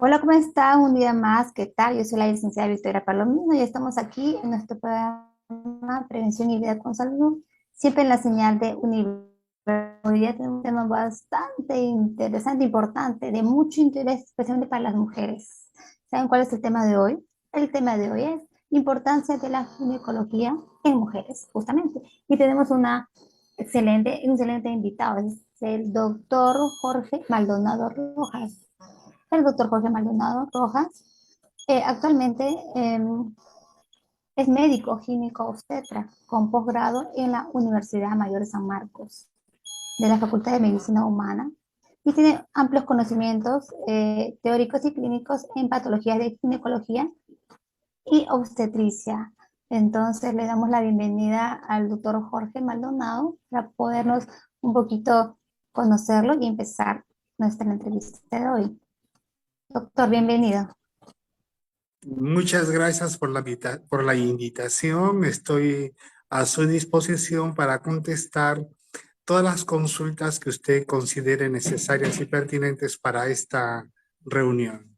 Hola, ¿cómo está? Un día más, ¿qué tal? Yo soy la licenciada Victoria Palomino y estamos aquí en nuestro programa Prevención y Vida con Salud, siempre en la señal de Universo. Hoy día tenemos un tema bastante interesante, importante, de mucho interés, especialmente para las mujeres. ¿Saben cuál es el tema de hoy? El tema de hoy es importancia de la ginecología en mujeres, justamente. Y tenemos un excelente invitado, es el doctor Jorge Maldonado Rojas. El doctor Jorge Maldonado Rojas actualmente es médico gineco obstetra con posgrado en la Universidad Mayor de San Marcos de la Facultad de Medicina Humana y tiene amplios conocimientos teóricos y clínicos en patologías de ginecología y obstetricia. Entonces le damos la bienvenida al doctor Jorge Maldonado para podernos un poquito conocerlo y empezar nuestra entrevista de hoy. Doctor, bienvenido. Muchas gracias por por la invitación. Estoy a su disposición para contestar todas las consultas que usted considere necesarias y pertinentes para esta reunión.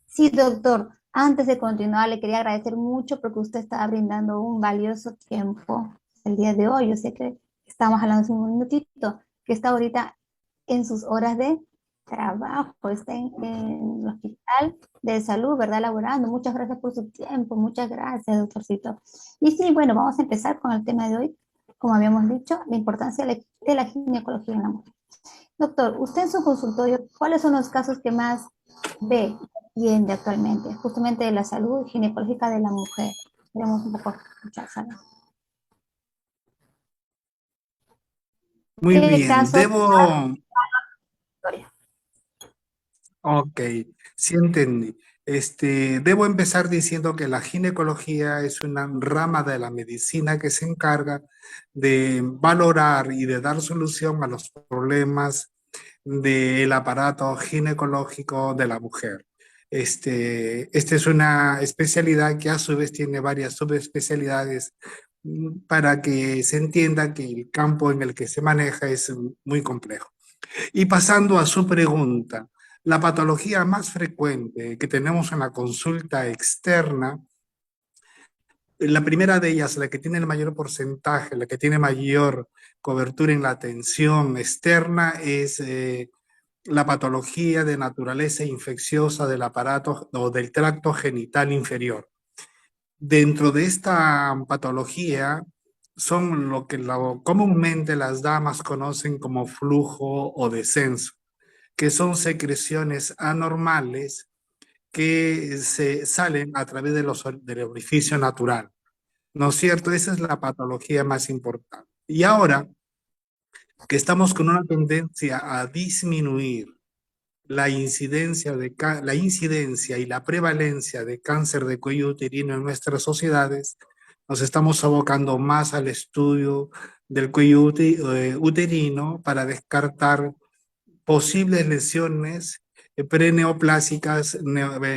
Sí, doctor. Antes de continuar, le quería agradecer mucho porque usted está brindando un valioso tiempo el día de hoy. Yo sé que estamos hablando hace un minutito, que está ahorita en sus horas de trabajo, está en el hospital de salud, ¿verdad? Laborando. Muchas gracias por su tiempo. Muchas gracias, doctorcito. Y sí, bueno, vamos a empezar con el tema de hoy. Como habíamos dicho, la importancia de la ginecología en la mujer. Doctor, usted en su consultorio, ¿cuáles son los casos que más ve y atiende actualmente? Justamente de la salud ginecológica de la mujer. Queremos un poco escuchar, ¿sabe? Muy ¿Qué bien, casos? Victoria? ok, sí entendí. Debo empezar diciendo que la ginecología es una rama de la medicina que se encarga de valorar y de dar solución a los problemas del aparato ginecológico de la mujer. Esta es una especialidad que a su vez tiene varias subespecialidades para que se entienda que el campo en el que se maneja es muy complejo. Y pasando a su pregunta, la patología más frecuente que tenemos en la consulta externa, la primera de ellas, la que tiene el mayor porcentaje, la que tiene mayor cobertura en la atención externa, es la patología de naturaleza infecciosa del aparato o del tracto genital inferior. Dentro de esta patología son comúnmente las damas conocen como flujo o descenso, que son secreciones anormales que se salen a través del orificio natural. ¿No es cierto? Esa es la patología más importante. Y ahora que estamos con una tendencia a disminuir la incidencia y la prevalencia de cáncer de cuello uterino en nuestras sociedades, nos estamos abocando más al estudio del cuello uterino para descartar posibles lesiones preneoplásicas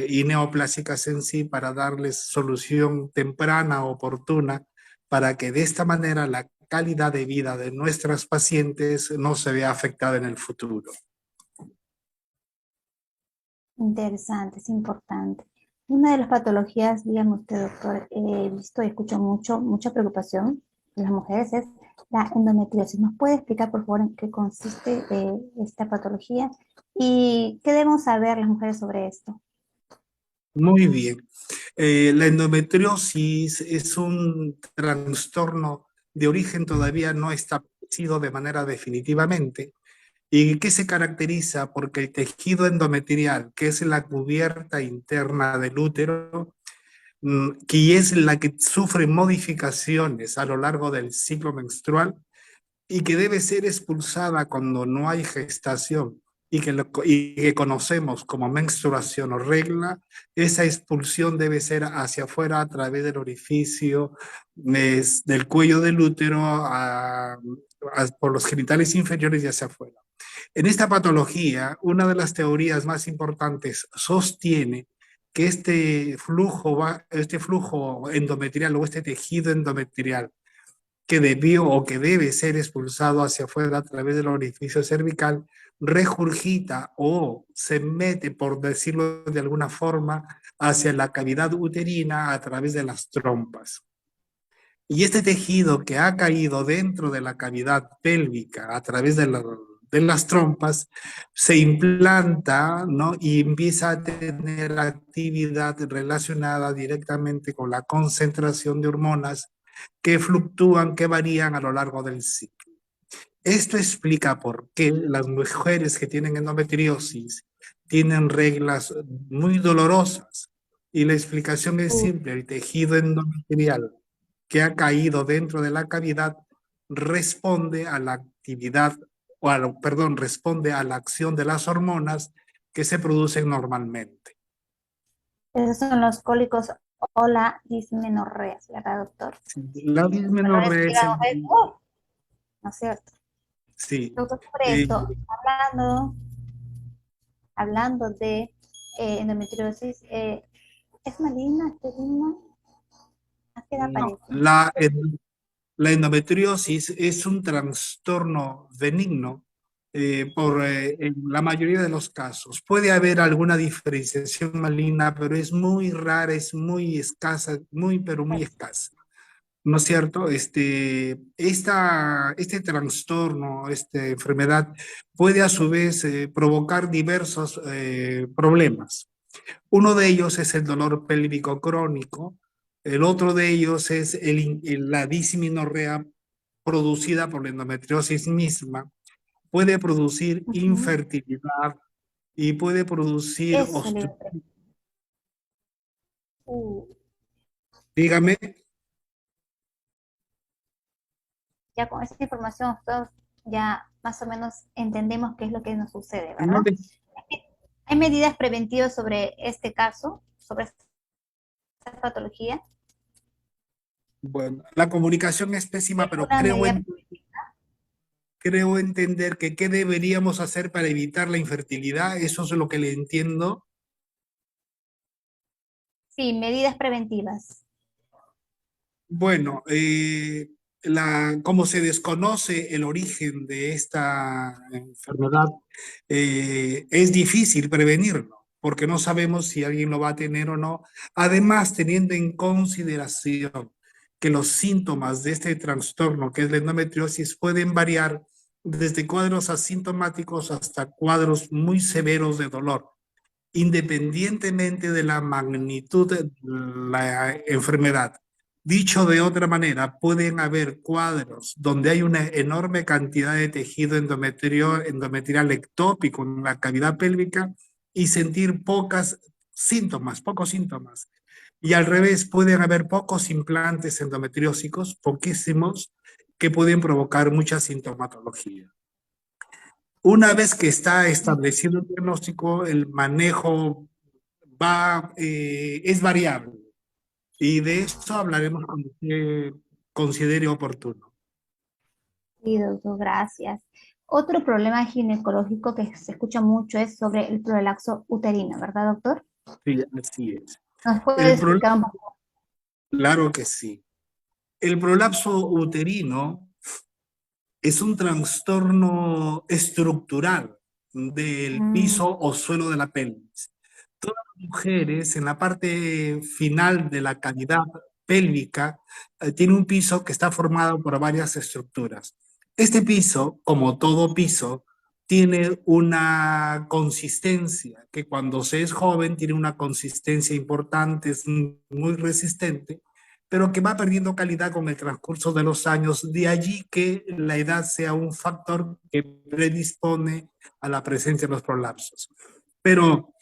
y neoplásicas en sí para darles solución temprana, oportuna, para que de esta manera la calidad de vida de nuestras pacientes no se vea afectada en el futuro. Interesante, es importante. Una de las patologías, dígame usted, doctor, he visto y escucho mucha preocupación de las mujeres es la endometriosis. ¿Nos puede explicar, por favor, en qué consiste esta patología y qué debemos saber las mujeres sobre esto? Muy bien. La endometriosis es un trastorno de origen todavía no establecido de manera definitivamente y que se caracteriza porque el tejido endometrial, que es la cubierta interna del útero, que es la que sufre modificaciones a lo largo del ciclo menstrual y que debe ser expulsada cuando no hay gestación y que conocemos como menstruación o regla, esa expulsión debe ser hacia afuera a través del orificio del cuello del útero por los genitales inferiores y hacia afuera. En esta patología, una de las teorías más importantes sostiene que este flujo endometrial o este tejido endometrial que debió o que debe ser expulsado hacia afuera a través del orificio cervical, regurgita o se mete, por decirlo de alguna forma, hacia la cavidad uterina a través de las trompas. Y este tejido que ha caído dentro de la cavidad pélvica a través de las trompas se implanta, ¿no? Y empieza a tener actividad relacionada directamente con la concentración de hormonas que fluctúan, que varían a lo largo del ciclo. Esto explica por qué las mujeres que tienen endometriosis tienen reglas muy dolorosas. Y la explicación es simple: el tejido endometrial que ha caído dentro de la cavidad responde a la actividad, perdón, responde a la acción de las hormonas que se producen normalmente. Esos son los cólicos o la dismenorrea, ¿verdad, doctor? La dismenorrea es el... ¿No es cierto? Sí. Doctor, sobre esto, hablando de endometriosis, ¿es maligna, esterilna? ¿A qué edad No, aparece? la endometriosis es un trastorno benigno en la mayoría de los casos. Puede haber alguna diferenciación maligna, pero es muy rara, es muy escasa, pero muy escasa. ¿No es cierto? Este trastorno, esta enfermedad, puede a su vez provocar diversos problemas. Uno de ellos es el dolor pélvico crónico, el otro de ellos es la dismenorrea producida por la endometriosis misma. Puede producir infertilidad y puede producir Eso le iba a preguntar. Dígame. Ya con esta información todos ya más o menos entendemos qué es lo que nos sucede, No ¿verdad? ¿Hay medidas preventivas sobre este caso, sobre esta patología? Bueno, la comunicación es pésima, pero ¿Una medida? creo entender que qué deberíamos hacer para evitar la infertilidad. Eso es lo que le entiendo. Sí, medidas preventivas. Bueno, como se desconoce el origen de esta enfermedad, es difícil prevenirlo, porque no sabemos si alguien lo va a tener o no. Además, teniendo en consideración que los síntomas de este trastorno, que es la endometriosis, pueden variar desde cuadros asintomáticos hasta cuadros muy severos de dolor, independientemente de la magnitud de la enfermedad. Dicho de otra manera, pueden haber cuadros donde hay una enorme cantidad de tejido endometrial ectópico en la cavidad pélvica y sentir pocos síntomas. Y al revés, pueden haber pocos implantes endometriósicos, poquísimos, que pueden provocar mucha sintomatología. Una vez que está establecido el diagnóstico, el manejo es variable. Y de esto hablaremos cuando usted considere oportuno. Sí, doctor, gracias. Otro problema ginecológico que se escucha mucho es sobre el prolapso uterino, ¿verdad, doctor? Sí, así es. ¿Nos puede El explicar un poco? Claro que sí. El prolapso uterino es un trastorno estructural del piso o suelo de la pelvis. Todas las mujeres en la parte final de la cavidad pélvica tiene un piso que está formado por varias estructuras. Este piso, como todo piso, tiene una consistencia que cuando se es joven tiene una consistencia importante, es muy resistente, pero que va perdiendo calidad con el transcurso de los años. De allí que la edad sea un factor que predispone a la presencia de los prolapsos. Pero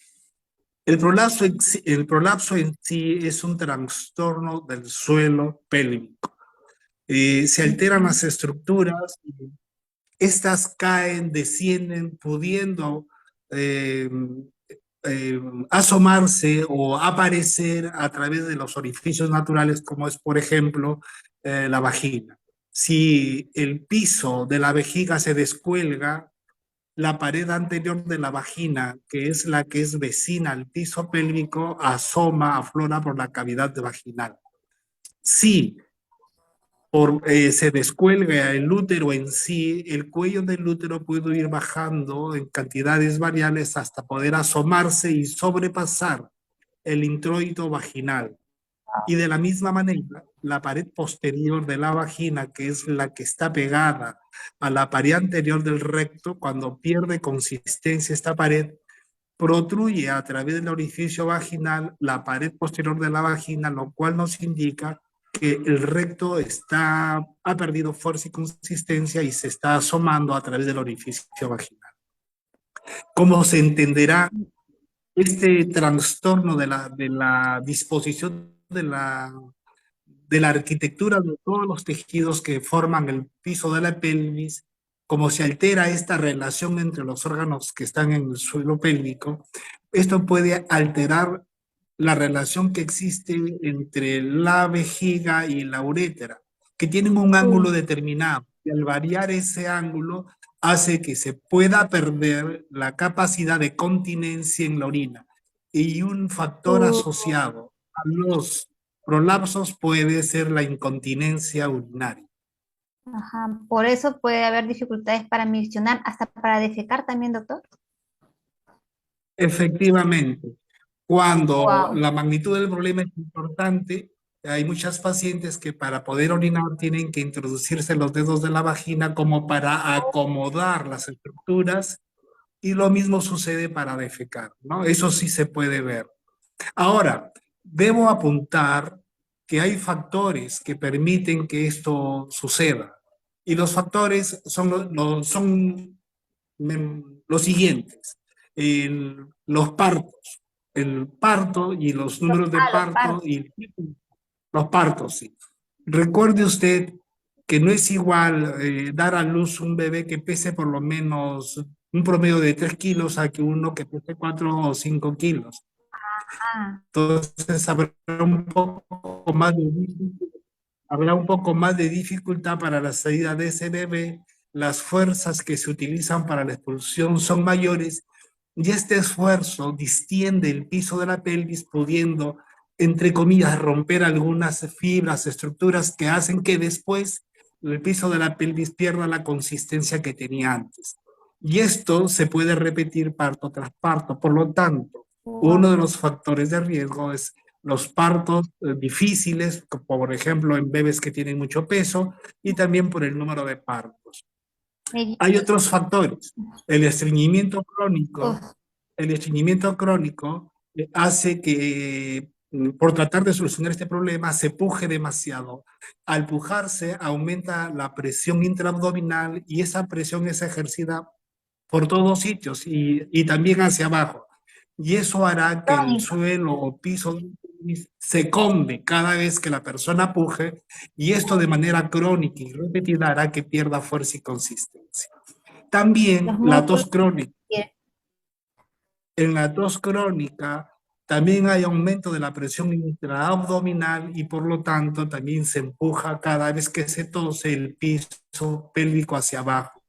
el prolapso en sí es un trastorno del suelo pélvico. Se alteran las estructuras, estas caen, descienden, pudiendo eh, asomarse o aparecer a través de los orificios naturales, como es, por ejemplo, la vagina. Si el piso de la vejiga se descuelga, la pared anterior de la vagina, que es la que es vecina al piso pélvico, asoma, aflora por la cavidad vaginal. Si se descuelga el útero en sí, el cuello del útero puede ir bajando en cantidades variables hasta poder asomarse y sobrepasar el introito vaginal. Y de la misma manera, la pared posterior de la vagina, que es la que está pegada a la pared anterior del recto, cuando pierde consistencia esta pared, protruye a través del orificio vaginal la pared posterior de la vagina, lo cual nos indica que el recto ha perdido fuerza y consistencia y se está asomando a través del orificio vaginal. Como se entenderá, este trastorno de la disposición de la arquitectura de todos los tejidos que forman el piso de la pelvis, como se altera esta relación entre los órganos que están en el suelo pélvico, esto puede alterar la relación que existe entre la vejiga y la uretra, que tienen un ángulo determinado. Y al variar ese ángulo, hace que se pueda perder la capacidad de continencia en la orina. Y un factor Uh, asociado a los prolapsos puede ser la incontinencia urinaria. ajá. Por eso puede haber dificultades para miccionar, hasta para defecar también, doctor. Efectivamente, cuando Wow. la magnitud del problema es importante, hay muchas pacientes que para poder orinar tienen que introducirse los dedos de la vagina como para acomodar las estructuras y lo mismo sucede para defecar, ¿no? Eso sí se puede ver. Ahora, debo apuntar que hay factores que permiten que esto suceda. Y los factores son los siguientes. Los partos. El parto y los números de Los parto partos. y los partos, sí. Recuerde usted que no es igual dar a luz un bebé que pese por lo menos un promedio de 3 kilos a que uno que pese 4 o 5 kilos. Ah, Entonces habrá un poco más de dificultad para la salida de ese bebé, las fuerzas que se utilizan para la expulsión son mayores y este esfuerzo distiende el piso de la pelvis pudiendo, entre comillas, romper algunas fibras, estructuras que hacen que después el piso de la pelvis pierda la consistencia que tenía antes. Y esto se puede repetir parto tras parto. Por lo tanto, uno wow. de los factores de riesgo es los partos difíciles, por ejemplo, en bebés que tienen mucho peso, y también por el número de partos. Me- Hay otros factores. El estreñimiento crónico, uf, el estreñimiento crónico hace que, por tratar de solucionar este problema, se puje demasiado. Al pujarse, aumenta la presión intraabdominal y esa presión es ejercida por todos sitios y también hacia abajo. Y eso hará que el crónico. suelo o piso se combe cada vez que la persona puje y esto de manera crónica y repetida hará que pierda fuerza y consistencia. Los También la músculos. tos crónica. En la tos crónica también hay aumento de la presión intraabdominal y por lo tanto también se empuja cada vez que se tose el piso pélvico hacia abajo.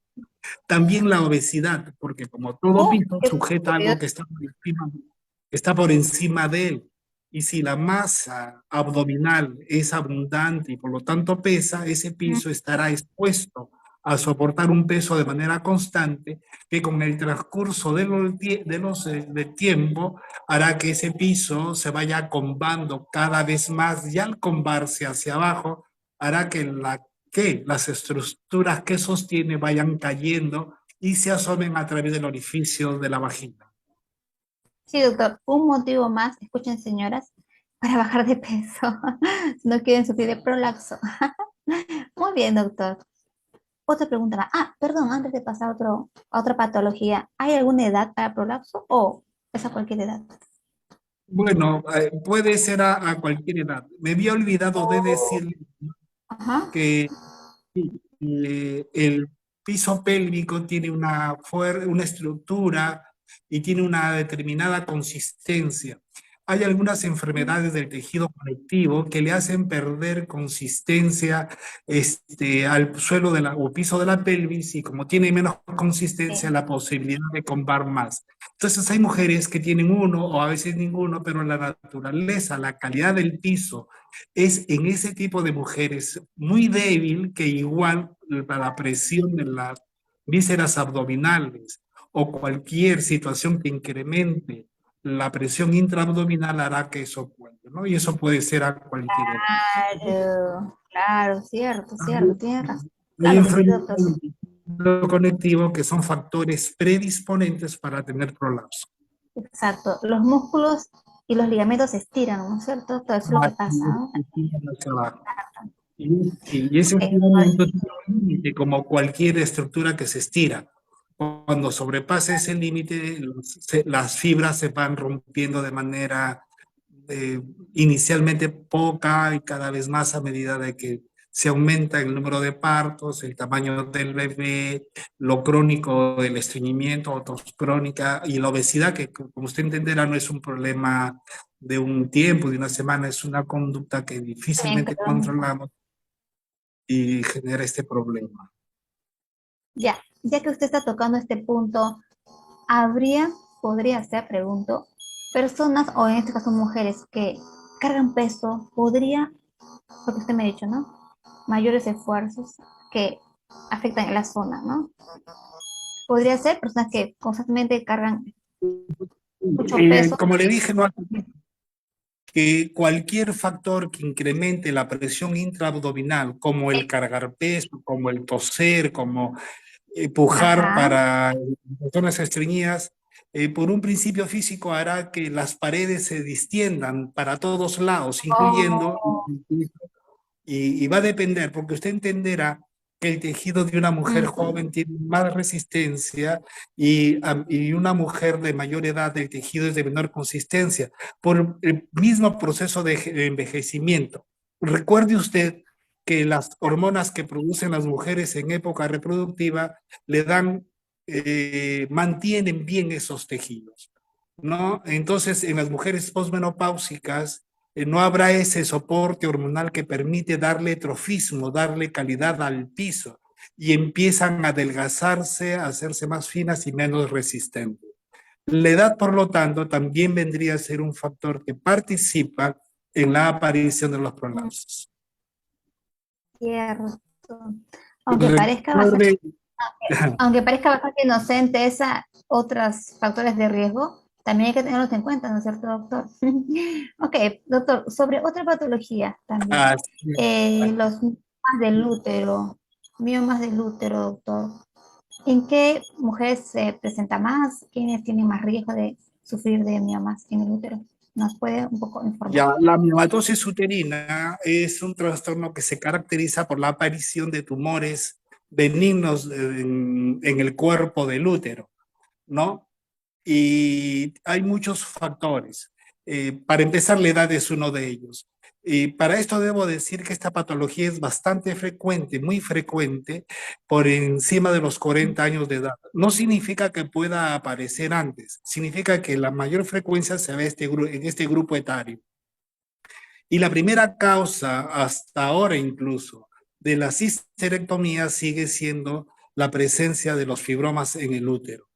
También la obesidad, porque como todo piso Qué sujeta algo curioso. que está por encima de él. Y si la masa abdominal es abundante y por lo tanto pesa, ese piso estará expuesto a soportar un peso de manera constante que con el transcurso del tiempo hará que ese piso se vaya combando cada vez más y al combarse hacia abajo hará que las estructuras que sostiene vayan cayendo y se asomen a través del orificio de la vagina. Sí, doctor, un motivo más, escuchen señoras, para bajar de peso. Si no quieren sufrir de prolapso. Muy bien, doctor. Otra pregunta más. Ah, perdón, antes de pasar a otra patología, ¿hay alguna edad para prolapso o es a cualquier edad? Bueno, puede ser a cualquier edad. Me había olvidado de decir Ajá. que el piso pélvico tiene una estructura y tiene una determinada consistencia. hay algunas enfermedades del tejido conectivo que le hacen perder consistencia al suelo o piso de la pelvis, y como tiene menos consistencia, Sí, la posibilidad de combar más. Entonces hay mujeres que tienen uno o a veces ninguno, pero la naturaleza, la calidad del piso es en ese tipo de mujeres muy débil, que igual para la presión de las vísceras abdominales o cualquier situación que incremente la presión intraabdominal hará que eso ocurra, ¿no? Y eso puede ser a cualquier edad. claro, claro, cierto, cierto, tienes razón. Hay Claro que sí, doctor. enfermedades del tejido conectivo que son factores predisponentes para tener prolapso. Exacto. Los músculos y los ligamentos se estiran, ¿no es cierto? Todo eso es lo que pasa, ¿no? Hacia abajo. Y ese Ok, estiramiento tiene un límite, como cualquier estructura que se estira. Cuando sobrepasa ese límite, las fibras se van rompiendo de manera eh, inicialmente poca y cada vez más a medida de que se aumenta el número de partos, el tamaño del bebé, lo crónico del estreñimiento o tos crónica, y la obesidad, que como usted entenderá no es un problema de un tiempo, de una semana, es una conducta que bien, difícilmente crónico. controlamos y genera este problema. Ya que usted está tocando este punto, podría ser, pregunto, personas, o en este caso mujeres, que cargan peso, porque usted me ha dicho, ¿no? Mayores esfuerzos que afectan en la zona, ¿no? Podría ser personas que constantemente cargan mucho peso. Como le dije, no, que cualquier factor que incremente la presión intraabdominal, como el cargar peso, como el toser, como pujar Ajá. para zonas estreñidas, por un principio físico hará que las paredes se distiendan para todos lados, incluyendo, Oh, y va a depender, porque usted entenderá que el tejido de una mujer ujú. joven tiene más resistencia, y una mujer de mayor edad, el tejido es de menor consistencia, por el mismo proceso de envejecimiento. Recuerde usted que las hormonas que producen las mujeres en época reproductiva le dan, mantienen bien esos tejidos, ¿no? Entonces, en las mujeres posmenopáusicas, no habrá ese soporte hormonal que permite darle trofismo, darle calidad al piso, y empiezan a adelgazarse, a hacerse más finas y menos resistentes. La edad, por lo tanto, también vendría a ser un factor que participa en la aparición de los prolapsos. Cierto. Aunque parezca bastante, Recuerde, aunque parezca bastante inocente esa otros factores de riesgo, también hay que tenerlos en cuenta, ¿no es cierto, doctor? Ok, doctor, sobre otra patología también. Los miomas del útero, doctor. ¿En qué mujeres se presenta más? ¿Quiénes tienen más riesgo de sufrir de miomas en el útero? ¿Nos puede un poco informar? ya, la miomatosis uterina es un trastorno que se caracteriza por la aparición de tumores benignos en el cuerpo del útero, ¿no? Y hay muchos factores. Para empezar, la edad es uno de ellos. Y para esto debo decir que esta patología es bastante frecuente, muy frecuente, por encima de los 40 años de edad. No significa que pueda aparecer antes, significa que la mayor frecuencia se ve en este grupo etario. Y la primera causa, hasta ahora incluso, de la cisterectomía sigue siendo la presencia de los fibromas en el útero.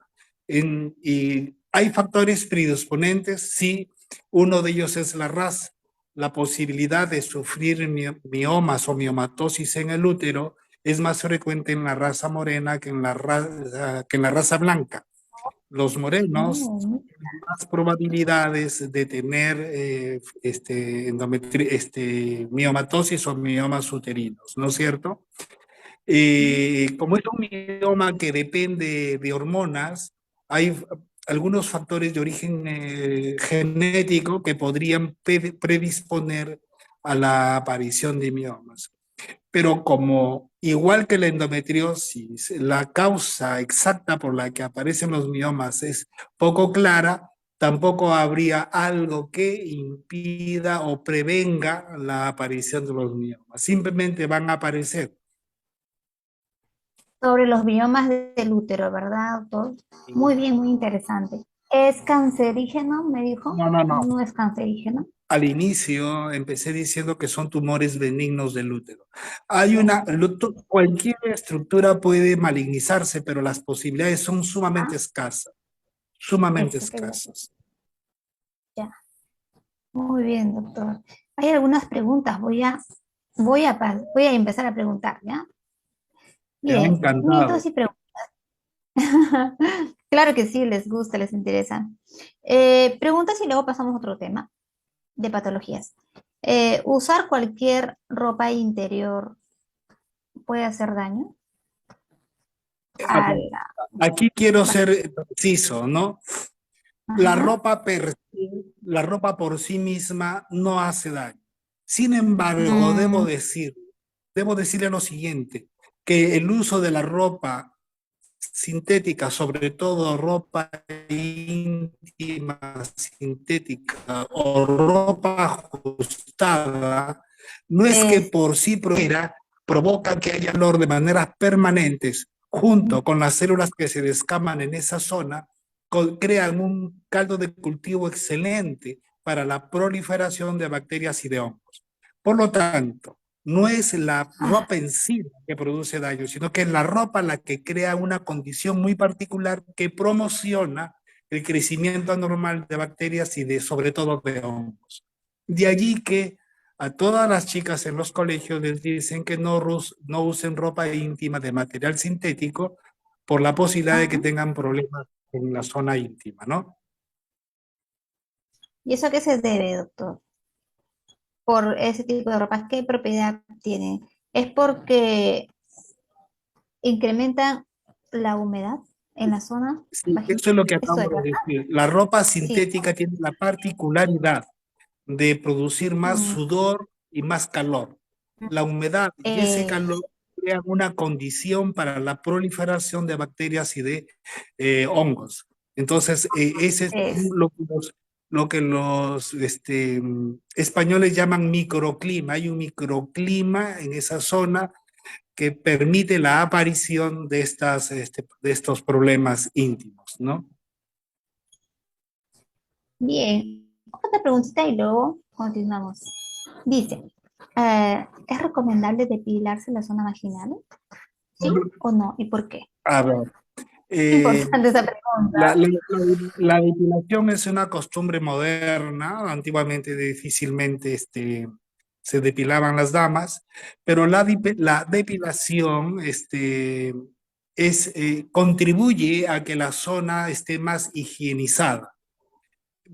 Y hay factores predisponentes, sí. Uno de ellos es la raza. La posibilidad de sufrir miomas o miomatosis en el útero es más frecuente en la raza morena que en la raza blanca. Los morenos Oh, tienen más probabilidades de tener miomatosis o miomas uterinos, ¿no es cierto? Como es un mioma que depende de hormonas, hay algunos factores de origen genético que podrían predisponer a la aparición de miomas. Pero como igual que la endometriosis, la causa exacta por la que aparecen los miomas es poco clara, tampoco habría algo que impida o prevenga la aparición de los miomas. Simplemente van a aparecer. sobre los biomas del útero, ¿verdad, doctor? Muy bien, muy interesante. ¿Es cancerígeno? Me dijo. No, no, no. No es cancerígeno. Al inicio empecé diciendo que son tumores benignos del útero. Hay Ya, una, cualquier estructura puede malignizarse, pero las posibilidades son sumamente ah, escasas, sumamente eso quería saber. escasas. Ya, muy bien, doctor. Hay algunas preguntas. Voy a empezar a preguntar, ¿ya? Me ha Miren, mitos encantado. y preguntas. Claro que sí, les gusta, les interesa. Preguntas y luego pasamos a otro tema de patologías. ¿Usar cualquier ropa interior puede hacer daño A a ver, la... aquí quiero ser preciso, ¿no? La Ajá. ropa, la ropa por sí misma no hace daño. Sin embargo, Mm, debo decirle lo siguiente, que el uso de la ropa sintética, sobre todo ropa íntima sintética o ropa ajustada, no es que es, por sí provoca que haya dolor de maneras permanentes, junto con las células que se descaman en esa zona, crean un caldo de cultivo excelente para la proliferación de bacterias y de hongos. Por lo tanto, no es la ah, ropa en sí la que produce daño, sino que es la ropa la que crea una condición muy particular que promociona el crecimiento anormal de bacterias y de, sobre todo, de hongos. De allí que a todas las chicas en los colegios les dicen que no usen ropa íntima de material sintético por la posibilidad de que ajá. tengan problemas en la zona íntima, ¿no? ¿Y eso a qué se debe, doctor? Por ese tipo de ropa, ¿qué propiedad tiene? ¿Es porque incrementan la humedad en la zona Sí, vaginal? eso es lo que Eso acabo es de verdad. decir. La ropa Sí. sintética tiene la particularidad de producir más Mm, sudor y más calor. La humedad y ese eh, calor crean una condición para la proliferación de bacterias y de hongos. Entonces, ese es es, lo que los españoles llaman microclima. Hay un microclima en esa zona que permite la aparición de, de estos problemas íntimos, ¿no? bien. Otra preguntita y luego continuamos. Dice, ¿es recomendable depilarse la zona vaginal? ¿Sí o no? ¿Y por qué? A ver, eh, Importante esa pregunta. la depilación es una costumbre moderna, antiguamente difícilmente se depilaban las damas, pero la depilación contribuye a que la zona esté más higienizada.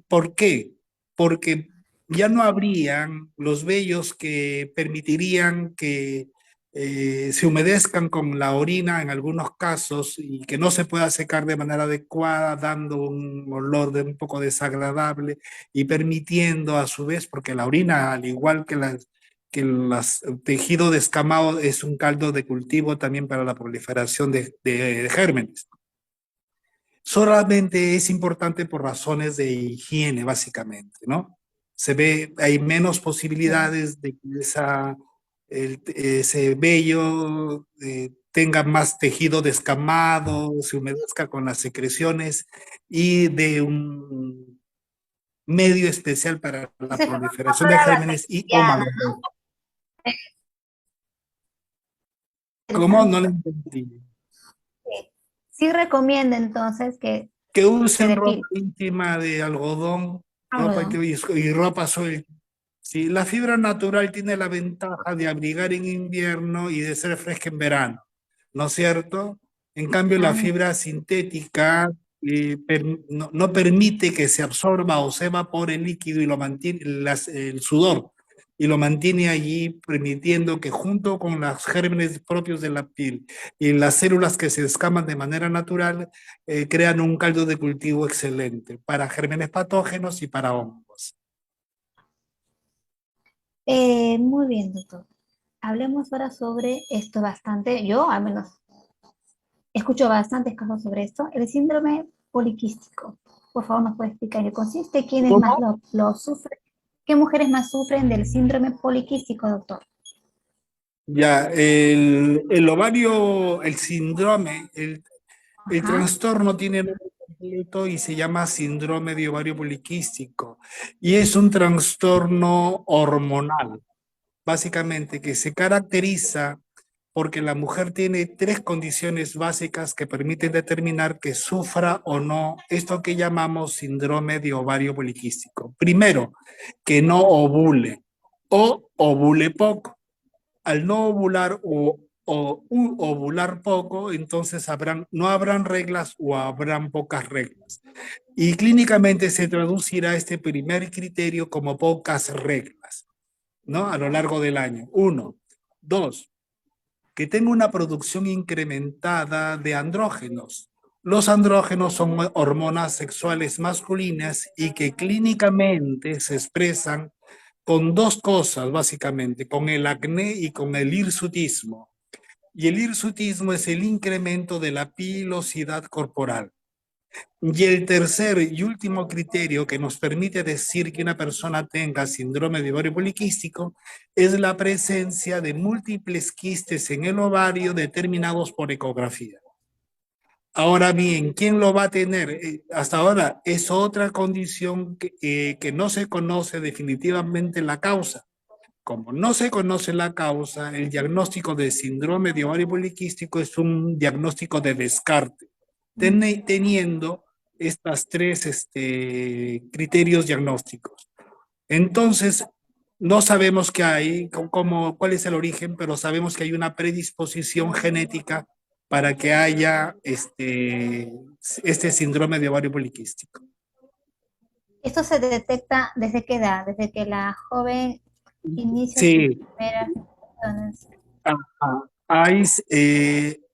¿Por qué? Porque ya no habrían los vellos que permitirían que se humedezcan con la orina en algunos casos y que no se pueda secar de manera adecuada, dando un olor de un poco desagradable y permitiendo a su vez, porque la orina, al igual que el tejido descamado, es un caldo de cultivo también para la proliferación de gérmenes. Solamente es importante por razones de higiene, básicamente, ¿no? Hay menos Sí. posibilidades de que ese vello tenga más tejido descamado, se humedezca con las secreciones y de un medio especial para la Se fue más proliferación de para la gérmenes y o bacteriana. malodores. ¿Cómo? No Interesante. lo entendí. Sí. Sí recomienda entonces que Que se usen ropa depile. íntima de algodón, Algodón. y ropa suelta. Sí, la fibra natural tiene la ventaja de abrigar en invierno y de ser fresca en verano, ¿no es cierto? En cambio, la Ah, fibra sintética no permite que se absorba o se evapore el líquido y lo mantiene, el sudor, y lo mantiene allí, permitiendo que junto con los gérmenes propios de la piel y las células que se escaman de manera natural, crean un caldo de cultivo excelente para gérmenes patógenos y para hongos. muy bien, doctor. Hablemos ahora sobre esto bastante. Yo al menos escucho bastantes casos sobre esto. El síndrome poliquístico. Por favor, ¿nos puede explicar en qué consiste? ¿Quiénes más ¿Cómo? lo sufren? ¿Qué mujeres más sufren del síndrome poliquístico, doctor? Ya, el ovario, el síndrome, el Ajá. trastorno tiene nombre completo y se llama síndrome de ovario poliquístico. Y es un trastorno hormonal, básicamente, que se caracteriza porque la mujer tiene tres condiciones básicas que permiten determinar que sufra o no esto que llamamos síndrome de ovario poliquístico. Primero, que no ovule o ovule poco. Al no ovular o ovular poco, entonces no habrán reglas o habrán pocas reglas. Y clínicamente se traducirá este primer criterio como pocas reglas, ¿no? A lo largo del año. Uno. Dos, que tenga una producción incrementada de andrógenos. Los andrógenos son hormonas sexuales masculinas y que clínicamente se expresan con dos cosas, básicamente, con el acné y con el hirsutismo. Y el hirsutismo es el incremento de la pilosidad corporal. Y el tercer y último criterio que nos permite decir que una persona tenga síndrome de ovario poliquístico es la presencia de múltiples quistes en el ovario determinados por ecografía. Ahora bien, ¿quién lo va a tener? Hasta ahora es otra condición que no se conoce definitivamente la causa. Como no se conoce la causa, el diagnóstico de síndrome de ovario poliquístico es un diagnóstico de descarte, teniendo estas tres criterios diagnósticos. Entonces, no sabemos qué hay, cuál es el origen, pero sabemos que hay una predisposición genética para que haya este síndrome de ovario poliquístico. ¿Esto se detecta desde qué edad? Desde que la joven inicia sus Sí, primeras menstruaciones. hay,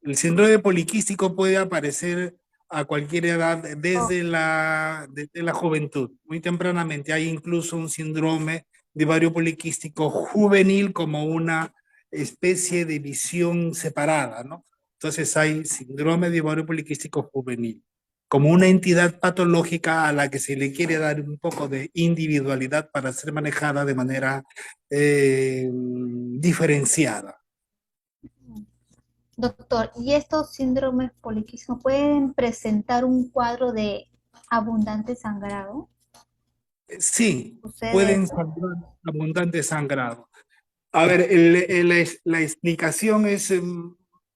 el síndrome poliquístico puede aparecer a cualquier edad, Oh, desde la juventud, muy tempranamente. Hay incluso un síndrome de ovario poliquístico juvenil como una especie de visión separada, ¿no? Entonces hay síndrome de ovario poliquístico juvenil como una entidad patológica a la que se le quiere dar un poco de individualidad para ser manejada de manera diferenciada. doctor, ¿y estos síndromes poliquísticos pueden presentar un cuadro de abundante sangrado? Sí, ¿Sucede pueden eso? sangrar abundante sangrado. A ver, la explicación es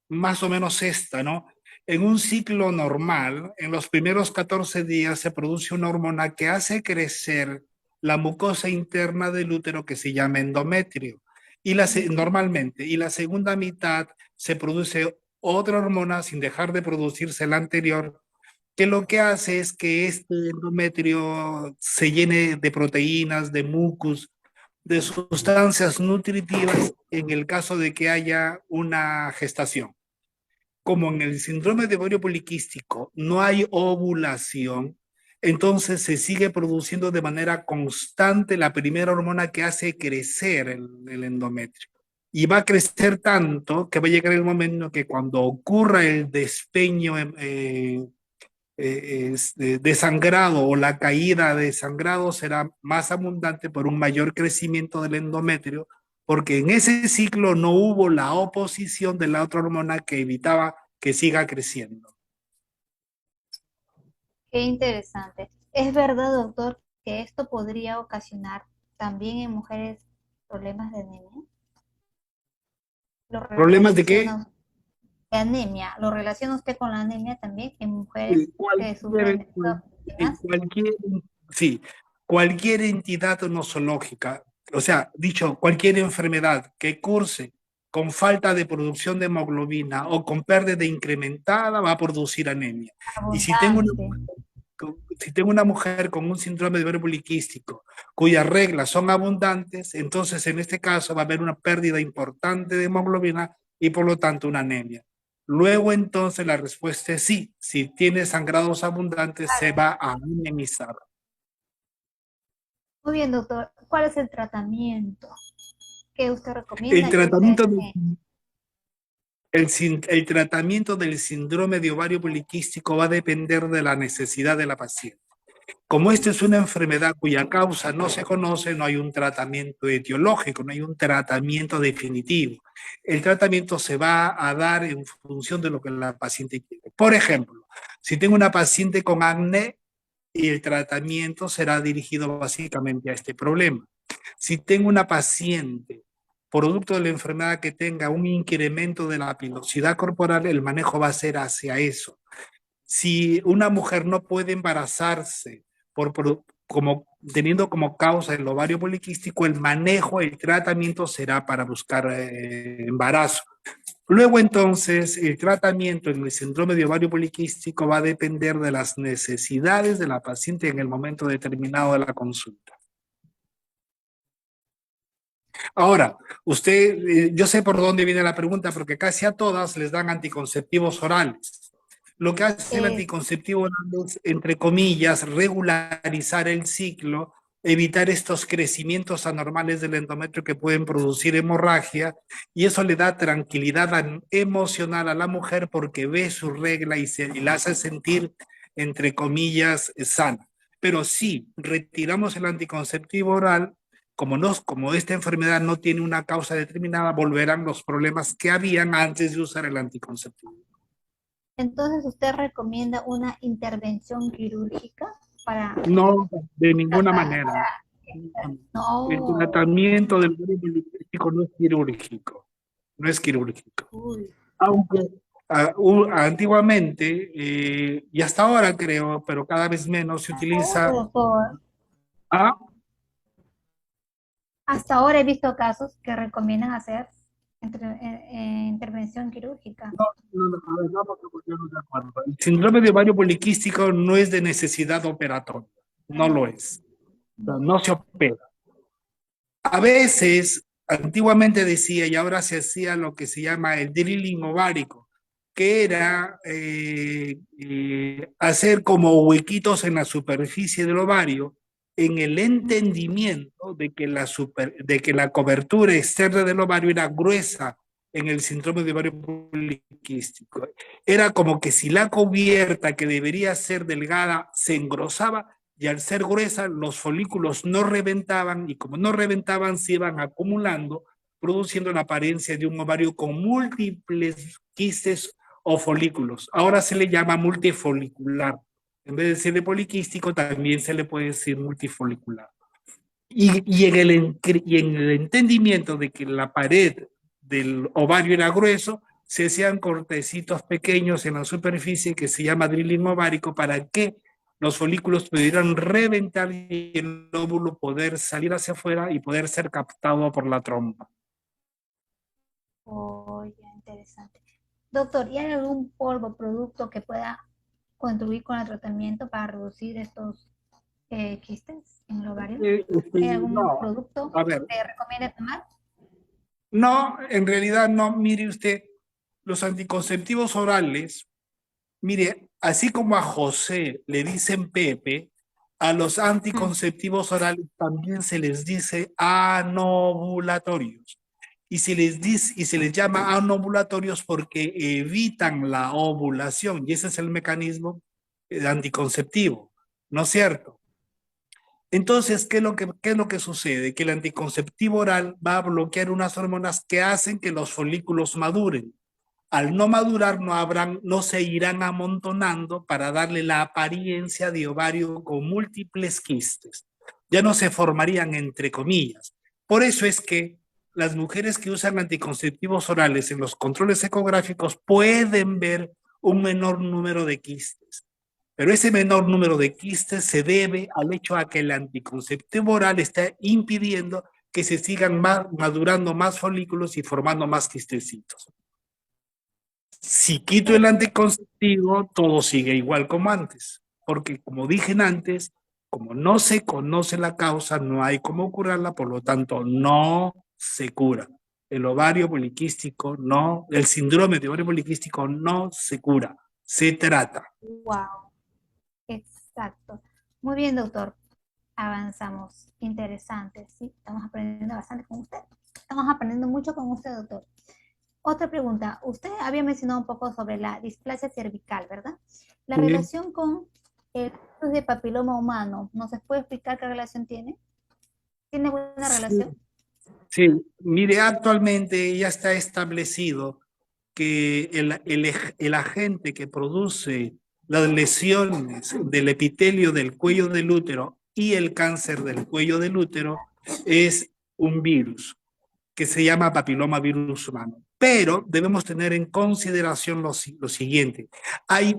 más o menos esta, ¿no? En un ciclo normal, en los primeros 14 días se produce una hormona que hace crecer la mucosa interna del útero que se llama endometrio. Normalmente, y la segunda mitad se produce otra hormona sin dejar de producirse la anterior, que lo que hace es que este endometrio se llene de proteínas, de mucus, de sustancias nutritivas en el caso de que haya una gestación. Como en el síndrome de ovario poliquístico no hay ovulación, entonces se sigue produciendo de manera constante la primera hormona que hace crecer el endometrio. Y va a crecer tanto que va a llegar el momento que cuando ocurra el despeño de sangrado o la caída de sangrado será más abundante por un mayor crecimiento del endometrio, porque en ese ciclo no hubo la oposición de la otra hormona que evitaba que siga creciendo. Qué interesante. ¿Es verdad, doctor, que esto podría ocasionar también en mujeres problemas de anemia? ¿Lo ¿Problemas de qué? relaciona de anemia? ¿Lo relaciona usted con la anemia también en mujeres que sufren Cualquier, de estos problemas? cualquier, sí, cualquier entidad nosológica, o sea, dicho, cualquier enfermedad que curse con falta de producción de hemoglobina o con pérdida incrementada va a producir anemia. Y Abundante. si tengo una mujer con un síndrome de ovario poliquístico cuyas reglas son abundantes, entonces en este caso va a haber una pérdida importante de hemoglobina y por lo tanto una anemia. Luego entonces la respuesta es sí, si tiene sangrados abundantes se va a anemizar. Muy bien, doctor. ¿Cuál es el tratamiento que usted El recomienda que ustedes tratamiento, den? el tratamiento del síndrome de ovario poliquístico va a depender de la necesidad de la paciente. Como esta es una enfermedad cuya causa no se conoce, no hay un tratamiento etiológico, no hay un tratamiento definitivo. El tratamiento se va a dar en función de lo que la paciente quiere. Por ejemplo, Si tengo una paciente con acné, el tratamiento será dirigido básicamente a este problema. Si tengo una paciente, producto de la enfermedad que tenga un incremento de la pilosidad corporal, el manejo va a ser hacia eso. Si una mujer no puede embarazarse teniendo como causa el ovario poliquístico, el manejo, el tratamiento será para buscar embarazo. Luego entonces el tratamiento en el síndrome de ovario poliquístico va a depender de las necesidades de la paciente en el momento determinado de la consulta. Ahora, yo sé por dónde viene la pregunta, porque casi a todas les dan anticonceptivos orales. Lo que hace el anticonceptivo oral es, entre comillas, regularizar el ciclo, evitar estos crecimientos anormales del endometrio que pueden producir hemorragia, y eso le da tranquilidad emocional a la mujer porque ve su regla y la hace sentir, entre comillas, sana. Pero si retiramos el anticonceptivo oral, como esta enfermedad no tiene una causa determinada, volverán los problemas que habían antes de usar el anticonceptivo. Entonces, ¿usted recomienda una intervención quirúrgica para...? No, de ninguna manera. No. El tratamiento del ovario poliquístico no es quirúrgico. No es quirúrgico. Uy. Aunque antiguamente, y hasta ahora creo, pero cada vez menos, se utiliza... Doctor. ¿Ah? Hasta ahora he visto casos que recomiendan hacer intervención quirúrgica. El síndrome de ovario poliquístico no es de necesidad operatoria, no lo es. No se opera. A veces, antiguamente decía, y ahora se hacía lo que se llama el drilling ovárico, que era hacer como huequitos en la superficie del ovario, en el entendimiento de que la cobertura externa del ovario era gruesa en el síndrome de ovario poliquístico. Era como que si la cubierta, que debería ser delgada, se engrosaba, y al ser gruesa los folículos no reventaban, y como no reventaban se iban acumulando, produciendo la apariencia de un ovario con múltiples quistes o folículos. Ahora se le llama multifolicular. En vez de decirle poliquístico, también se le puede decir multifolicular. Y en el entendimiento de que la pared del ovario era grueso, se hacían cortecitos pequeños en la superficie que se llama drilling ovárico, para que los folículos pudieran reventar y el óvulo poder salir hacia afuera y poder ser captado por la trompa. Oye, interesante. Doctor, ¿y hay algún polvo o producto que pueda contribuir con el tratamiento para reducir estos quistes en el ovario? ¿Hay algún producto que recomiende tomar? No, en realidad no. Mire usted, los anticonceptivos orales, mire, así como a José le dicen Pepe, a los anticonceptivos orales también se les dice anovulatorios. Y se les llama anovulatorios porque evitan la ovulación, y ese es el mecanismo anticonceptivo, ¿no es cierto? Entonces, ¿qué es lo que sucede? Que el anticonceptivo oral va a bloquear unas hormonas que hacen que los folículos maduren. Al no madurar, no se irán amontonando para darle la apariencia de ovario con múltiples quistes. Ya no se formarían, entre comillas. Por eso es que las mujeres que usan anticonceptivos orales en los controles ecográficos pueden ver un menor número de quistes. Pero ese menor número de quistes se debe al hecho a que el anticonceptivo oral está impidiendo que se sigan madurando más folículos y formando más quistecitos. Si quito el anticonceptivo, todo sigue igual como antes, porque como dije antes, como no se conoce la causa, no hay cómo curarla, por lo tanto no se cura. El ovario poliquístico no, el síndrome de ovario poliquístico no se cura, se trata. Wow, exacto. Muy bien, doctor. Avanzamos. Interesante, sí. Estamos aprendiendo bastante con usted. Estamos aprendiendo mucho con usted, doctor. Otra pregunta. Usted había mencionado un poco sobre la displasia cervical, ¿verdad? La relación con el virus de papiloma humano, ¿nos puede explicar qué relación tiene? ¿Tiene buena relación? Sí, mire, actualmente ya está establecido que el agente que produce las lesiones del epitelio del cuello del útero y el cáncer del cuello del útero es un virus que se llama papilomavirus humano. Pero debemos tener en consideración lo siguiente. Hay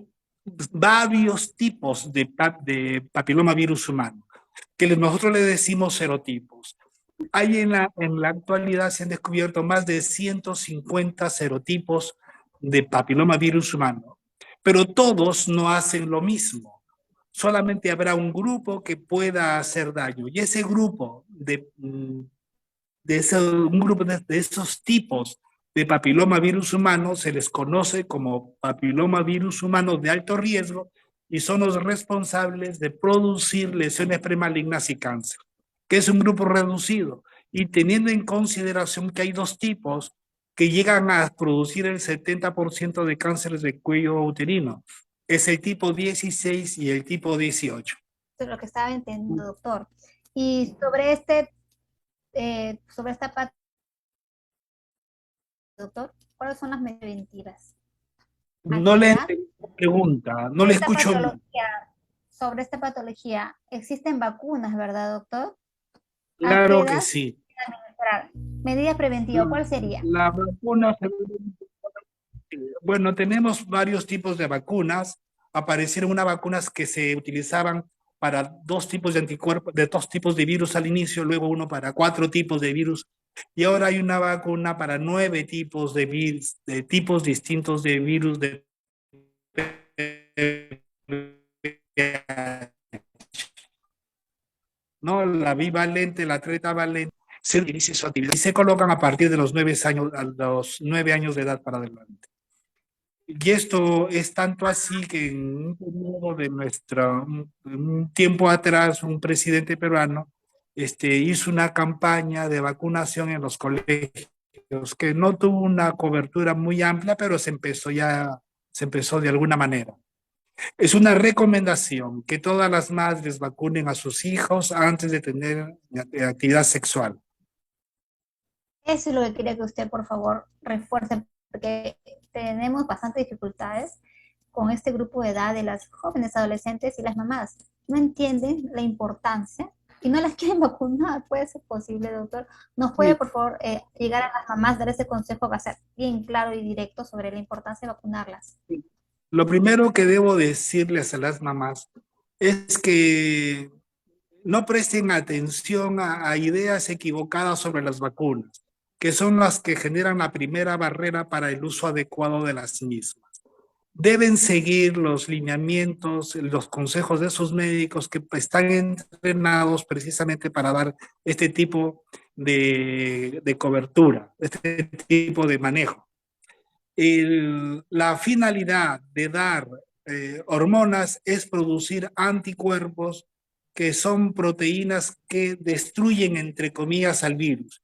varios tipos de papilomavirus humano, que nosotros le decimos serotipos. Hay en la actualidad se han descubierto más de 150 serotipos de papilomavirus humano, pero todos no hacen lo mismo. Solamente habrá un grupo que pueda hacer daño y ese grupo un grupo de esos tipos de papilomavirus humano se les conoce como papilomavirus humano de alto riesgo y son los responsables de producir lesiones premalignas y cáncer, que es un grupo reducido. Y teniendo en consideración que hay dos tipos que llegan a producir el 70% de cánceres de cuello uterino, es el tipo 16 y el tipo 18. Eso es lo que estaba entendiendo, doctor. Y sobre esta parte, doctor, ¿cuáles son las medidas preventivas? ¿A No qué le edad? pregunta, no Sobre le esta escucho. sobre esta patología, ¿existen vacunas, verdad, doctor? ¿A qué Claro que edad? sí. Medida preventiva, ¿cuál sería? La vacuna, bueno, tenemos varios tipos de vacunas. Aparecieron unas vacunas que se utilizaban para dos tipos de anticuerpos, de dos tipos de virus al inicio, luego uno para 4 tipos de virus, y ahora hay una vacuna para 9 tipos de virus, de tipos distintos de virus de ¿no? La bivalente, la tetravalente, se inicia su actividad y se colocan a partir de los 9 años de edad para adelante. Y esto es tanto así que en un periodo de un tiempo atrás, un presidente peruano hizo una campaña de vacunación en los colegios que no tuvo una cobertura muy amplia, pero se empezó de alguna manera. Es una recomendación que todas las madres vacunen a sus hijos antes de tener actividad sexual. Eso es lo que quería que usted, por favor, refuerce, porque tenemos bastantes dificultades con este grupo de edad de las jóvenes adolescentes y las mamás. No entienden la importancia y no las quieren vacunar. ¿Puede ser posible, doctor? ¿Nos puede, Sí. por favor, llegar a las mamás, dar ese consejo que ser bien claro y directo sobre la importancia de vacunarlas? Lo primero que debo decirles a las mamás es que no presten atención a ideas equivocadas sobre las vacunas, que son las que generan la primera barrera para el uso adecuado de las mismas. Deben seguir los lineamientos, los consejos de esos médicos que están entrenados precisamente para dar este tipo de cobertura, este tipo de manejo. La finalidad de dar hormonas es producir anticuerpos que son proteínas que destruyen, entre comillas, al virus.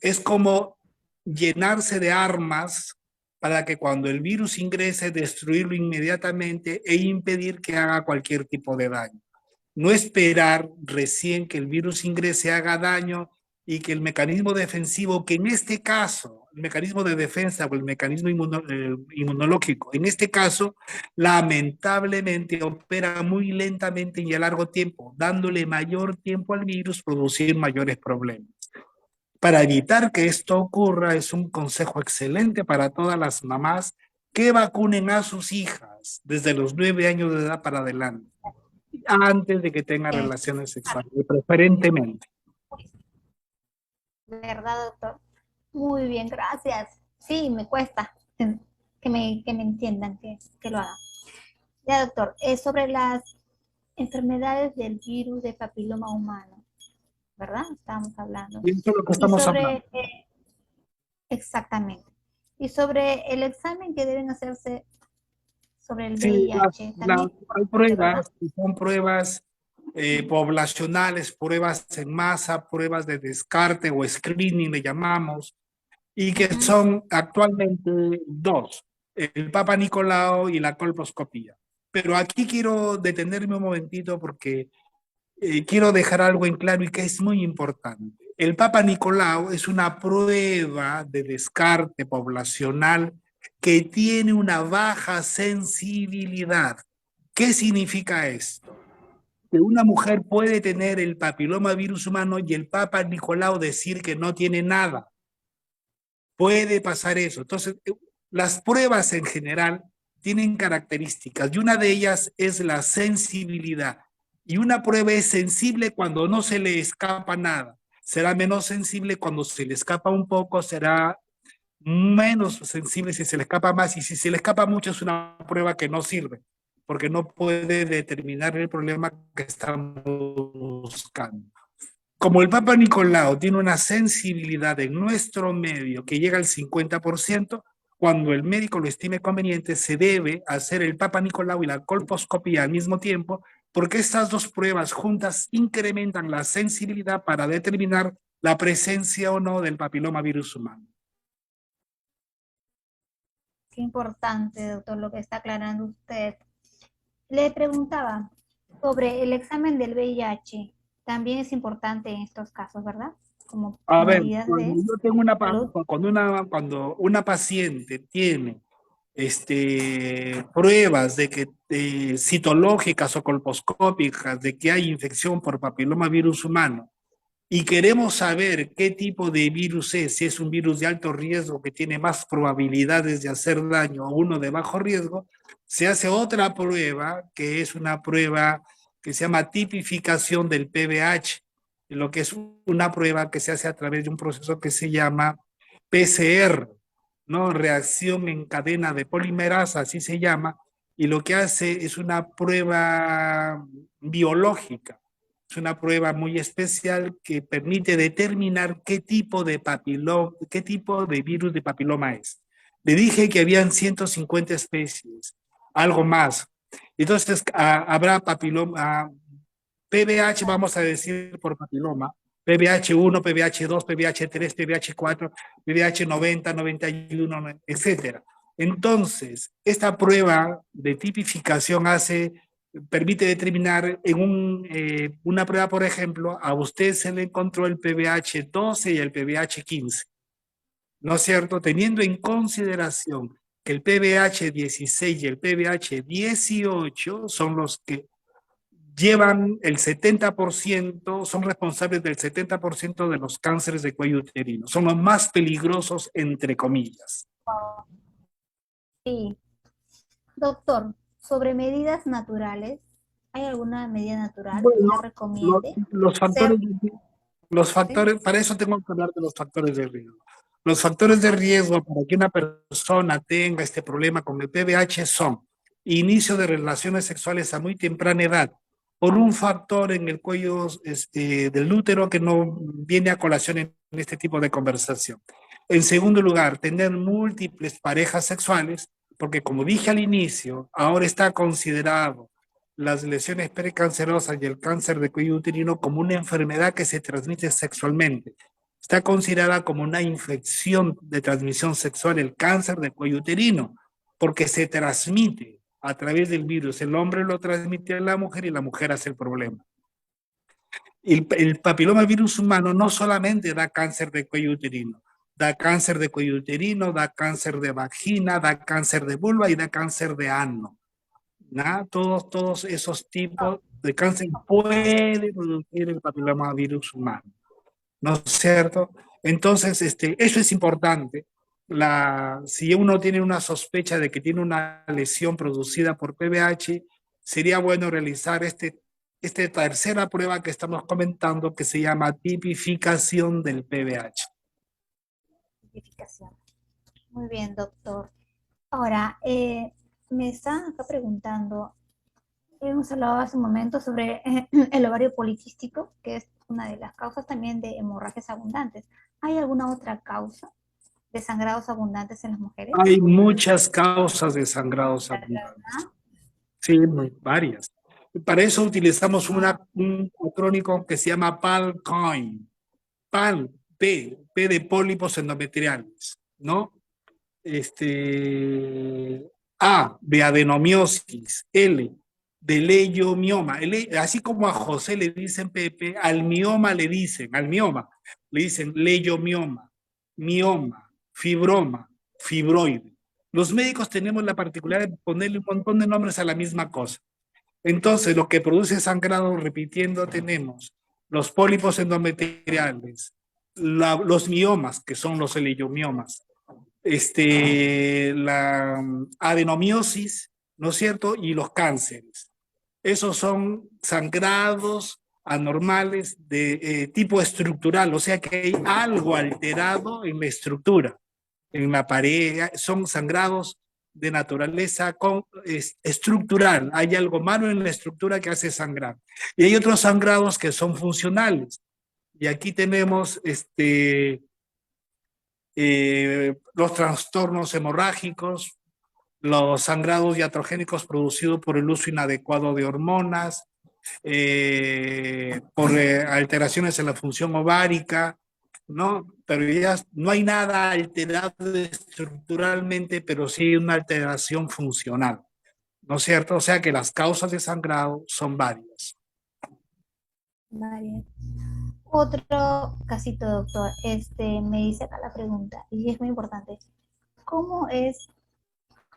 Es como llenarse de armas para que cuando el virus ingrese, destruirlo inmediatamente e impedir que haga cualquier tipo de daño. No esperar recién que el virus ingrese, haga daño y que el mecanismo defensivo, que en este caso, el mecanismo de defensa o el mecanismo inmunológico, en este caso, lamentablemente opera muy lentamente y a largo tiempo, dándole mayor tiempo al virus producir mayores problemas. Para evitar que esto ocurra, es un consejo excelente para todas las mamás que vacunen a sus hijas desde los 9 años de edad para adelante, antes de que tengan relaciones sexuales, preferentemente. ¿Verdad, doctor? Muy bien, gracias. Sí, me cuesta que me entiendan, que lo hagan. Ya, doctor, sobre las enfermedades del virus de papiloma humano, ¿verdad? Estábamos hablando. Y eso es lo que Y estamos sobre, hablando. exactamente. Y sobre el examen que deben hacerse sobre el Sí, VIH, también, hay ¿verdad? pruebas, son pruebas poblacionales, pruebas en masa, pruebas de descarte o screening, le llamamos, y que Ujú. son actualmente dos, el Papa Nicolau y la colposcopía. Pero aquí quiero detenerme un momentito porque quiero dejar algo en claro y que es muy importante. El Papa Nicolau es una prueba de descarte poblacional que tiene una baja sensibilidad. ¿Qué significa esto? Que una mujer puede tener el papiloma virus humano y el Papa Nicolau decir que no tiene nada. Puede pasar eso. Entonces, las pruebas en general tienen características y una de ellas es la sensibilidad. Y una prueba es sensible cuando no se le escapa nada. Será menos sensible cuando se le escapa un poco, será menos sensible si se le escapa más, y si se le escapa mucho es una prueba que no sirve, porque no puede determinar el problema que estamos buscando. Como el Papa Nicolau tiene una sensibilidad en nuestro medio que llega al 50%, cuando el médico lo estime conveniente, se debe hacer el Papa Nicolau y la colposcopía al mismo tiempo, porque estas dos pruebas juntas incrementan la sensibilidad para determinar la presencia o no del papiloma virus humano. Qué importante, doctor, lo que está aclarando usted. Le preguntaba sobre el examen del VIH. También es importante en estos casos, ¿verdad? Como A ver, medidas cuando de yo tengo salud. cuando una paciente tiene pruebas de que citológicas o colposcópicas de que hay infección por papiloma virus humano y queremos saber qué tipo de virus es, si es un virus de alto riesgo que tiene más probabilidades de hacer daño o uno de bajo riesgo, se hace otra prueba que es una prueba que se llama tipificación del PBH, lo que es una prueba que se hace a través de un proceso que se llama PCR, ¿no? Reacción en cadena de polimerasa, así se llama, y lo que hace es una prueba biológica. Es una prueba muy especial que permite determinar qué tipo de virus de papiloma es. Le dije que habían 150 especies, algo más. Entonces, habrá papiloma, PBH, vamos a decir por papiloma, PBH1, PBH2, PBH3, PBH4, PBH 90, 91, etcétera. Entonces, esta prueba de tipificación permite determinar una prueba, por ejemplo, a usted se le encontró el PBH 12 y el PBH 15, ¿no es cierto? Teniendo en consideración que el PBH 16 y el PBH 18 son los que llevan el 70%, son responsables del 70% de los cánceres de cuello uterino. Son los más peligrosos, entre comillas. Sí. Doctor, sobre medidas naturales, ¿hay alguna medida natural que Bueno, usted recomiende? los Ser, factores, los ¿sí? factores, para eso tengo que hablar de los factores de riesgo. Los factores de riesgo para que una persona tenga este problema con el PVH son inicio de relaciones sexuales a muy temprana edad, por un factor en el cuello del útero que no viene a colación en este tipo de conversación. En segundo lugar, tener múltiples parejas sexuales, porque como dije al inicio, ahora está considerado las lesiones precancerosas y el cáncer de cuello uterino como una enfermedad que se transmite sexualmente. Está considerada como una infección de transmisión sexual el cáncer de cuello uterino, porque se transmite a través del virus. El hombre lo transmite a la mujer y la mujer hace el problema. El papiloma virus humano no solamente da cáncer de cuello uterino, da cáncer de cuello uterino, da cáncer de vagina, da cáncer de vulva y da cáncer de ano. ¿No? Todos esos tipos de cáncer pueden producir el papiloma virus humano, ¿no es cierto? Entonces, eso es importante. Si uno tiene una sospecha de que tiene una lesión producida por PBH, sería bueno realizar esta tercera prueba que estamos comentando que se llama tipificación del PBH. Identificación. Muy bien, doctor. Ahora, me están acá preguntando, hemos hablado hace un momento sobre el ovario poliquístico, que es una de las causas también de hemorragias abundantes. ¿Hay alguna otra causa de sangrados abundantes en las mujeres? Hay muchas causas de sangrados abundantes. Sí, varias. Para eso utilizamos un acrónico que se llama PALCOIN. PAL, P de pólipos endometriales, ¿no? A de adenomiosis, L de leiomioma. Así como a José le dicen Pepe, al mioma le dicen leiomioma, mioma, fibroma, fibroide. Los médicos tenemos la particularidad de ponerle un montón de nombres a la misma cosa. Entonces, lo que produce sangrado, repitiendo, tenemos los pólipos endometriales, los miomas, que son los leiomiomas, la adenomiosis, ¿no es cierto? Y los cánceres. Esos son sangrados anormales de tipo estructural, o sea que hay algo alterado en la estructura, en la pared, son sangrados de naturaleza estructural, hay algo malo en la estructura que hace sangrar. Y hay otros sangrados que son funcionales. Y aquí tenemos los trastornos hemorrágicos, los sangrados iatrogénicos producidos por el uso inadecuado de hormonas, por alteraciones en la función ovárica, ¿no? Pero ya no hay nada alterado estructuralmente, pero sí una alteración funcional, ¿no es cierto? O sea que las causas de sangrado son varias. Vale. Otro casito, doctor. Me dice acá la pregunta, y es muy importante. ¿Cómo es,